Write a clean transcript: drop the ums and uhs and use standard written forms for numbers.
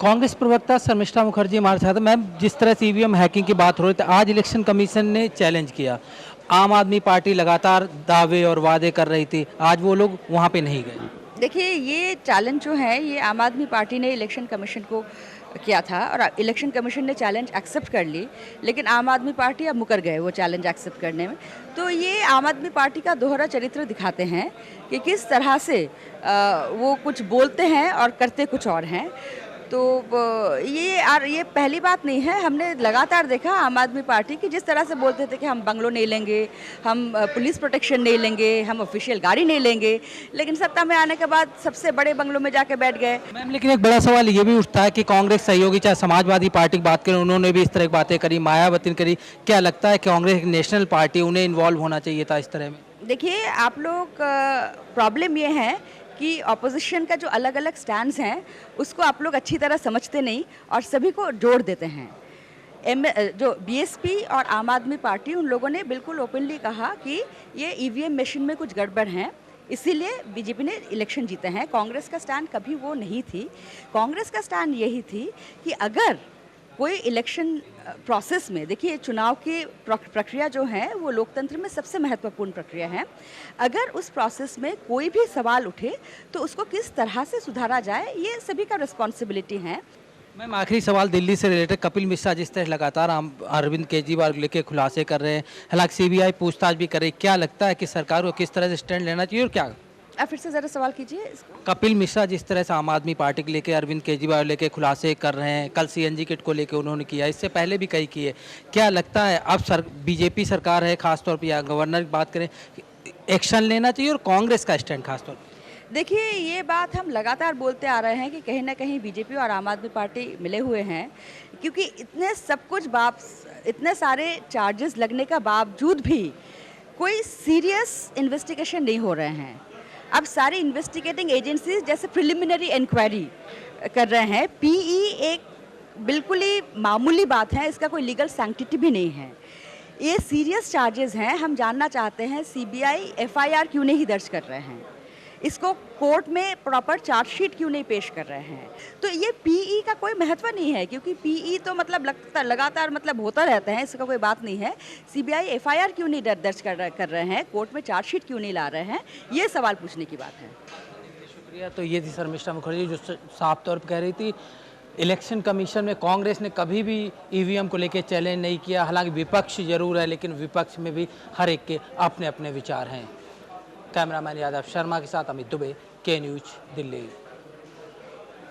कांग्रेस प्रवक्ता शर्मिष्ठा मुखर्जी हमारे साथ हैं। मैम, जिस तरह से ईवीएम हैकिंग की बात हो रही थी, आज इलेक्शन कमीशन ने चैलेंज किया। आम आदमी पार्टी लगातार दावे और वादे कर रही थी, आज वो लोग वहाँ पे नहीं गए। देखिए, ये चैलेंज जो है ये आम आदमी पार्टी ने इलेक्शन कमीशन को किया था और इलेक्शन कमीशन ने चैलेंज एक्सेप्ट कर ली, लेकिन आम आदमी पार्टी अब मुकर गए वो चैलेंज एक्सेप्ट करने में। तो ये आम आदमी पार्टी का दोहरा चरित्र दिखाते हैं कि किस तरह से वो कुछ बोलते हैं और करते कुछ और हैं। तो ये पहली बात नहीं है, हमने लगातार देखा आम आदमी पार्टी की जिस तरह से बोलते थे कि हम बंगलो नहीं लेंगे, हम पुलिस प्रोटेक्शन नहीं लेंगे, हम ऑफिशियल गाड़ी नहीं लेंगे, लेकिन सत्ता में आने के बाद सबसे बड़े बंगलों में जाके बैठ गए। मैम, लेकिन एक बड़ा सवाल ये भी उठता है कि कांग्रेस सहयोगी चाहे समाजवादी पार्टी की बात करें, उन्होंने भी इस तरह की बातें करी, मायावती ने करी। क्या लगता है कि कांग्रेस एक नेशनल पार्टी, उन्हें इन्वॉल्व होना चाहिए था इस तरह में? देखिए, आप लोग प्रॉब्लम ये है कि ऑपोजिशन का जो अलग अलग स्टैंड्स हैं उसको आप लोग अच्छी तरह समझते नहीं और सभी को जोड़ देते हैं। जो बीएसपी और आम आदमी पार्टी, उन लोगों ने बिल्कुल ओपनली कहा कि ये ईवीएम मशीन में कुछ गड़बड़ हैं, इसीलिए बीजेपी ने इलेक्शन जीते हैं। कांग्रेस का स्टैंड कभी वो नहीं थी। कांग्रेस का स्टैंड यही थी कि अगर कोई इलेक्शन प्रोसेस में, देखिए चुनाव की प्रक्रिया जो है वो लोकतंत्र में सबसे महत्वपूर्ण प्रक्रिया है। अगर उस प्रोसेस में कोई भी सवाल उठे तो उसको किस तरह से सुधारा जाए, ये सभी का रिस्पॉन्सिबिलिटी है। मैम, आखिरी सवाल दिल्ली से रिलेटेड। कपिल मिश्रा जिस तरह लगातार अरविंद केजरीवाल लेके खुलासे कर रहे हैं, हालांकि सीबीआई पूछताछ भी कर रही, क्या लगता है कि सरकार को किस तरह से स्टैंड लेना चाहिए और क्या? आप फिर से ज़रा सवाल कीजिए इसको। कपिल मिश्रा जिस तरह से आम आदमी पार्टी के लेके अरविंद केजरीवाल लेके खुलासे कर रहे हैं, कल सीएनजी किट को लेके उन्होंने किया, इससे पहले भी कई किए, क्या लगता है अब बीजेपी सरकार है, खासतौर पर या गवर्नर की बात करें, एक्शन लेना चाहिए और कांग्रेस का स्टैंड खासतौर पर? देखिए, ये बात हम लगातार बोलते आ रहे हैं कि कहीं ना कहीं बीजेपी और आम आदमी पार्टी मिले हुए हैं, क्योंकि इतने सारे चार्जेस लगने का बावजूद भी कोई सीरियस इन्वेस्टिगेशन नहीं हो रहे हैं। अब सारी इन्वेस्टिगेटिंग एजेंसीज जैसे प्रिलिमिनरी इंक्वायरी कर रहे हैं। पीई एक बिल्कुल ही मामूली बात है, इसका कोई लीगल सैंक्टिटी भी नहीं है। ये सीरियस चार्जेस हैं। हम जानना चाहते हैं सीबीआई एफआईआर क्यों नहीं दर्ज कर रहे हैं, इसको कोर्ट में प्रॉपर चार्जशीट क्यों नहीं पेश कर रहे हैं। तो ये पीई का कोई महत्व नहीं है, क्योंकि पीई तो मतलब लगातार मतलब होता रहता है, इसका कोई बात नहीं है। सीबीआई एफआईआर क्यों नहीं दर्ज कर रहे हैं, कोर्ट में चार्जशीट क्यों नहीं ला रहे हैं, ये सवाल पूछने की बात है। शुक्रिया। तो ये थी शर्मिष्ठा मुखर्जी जो साफ तौर पर कह रही थी इलेक्शन कमीशन में कांग्रेस ने कभी भी ईवीएम को लेकर चैलेंज नहीं किया। हालांकि विपक्ष जरूर है, लेकिन विपक्ष में भी हर एक के अपने अपने विचार हैं। कैमरामैन यादव शर्मा के साथ अमित दुबे, के न्यूज, दिल्ली।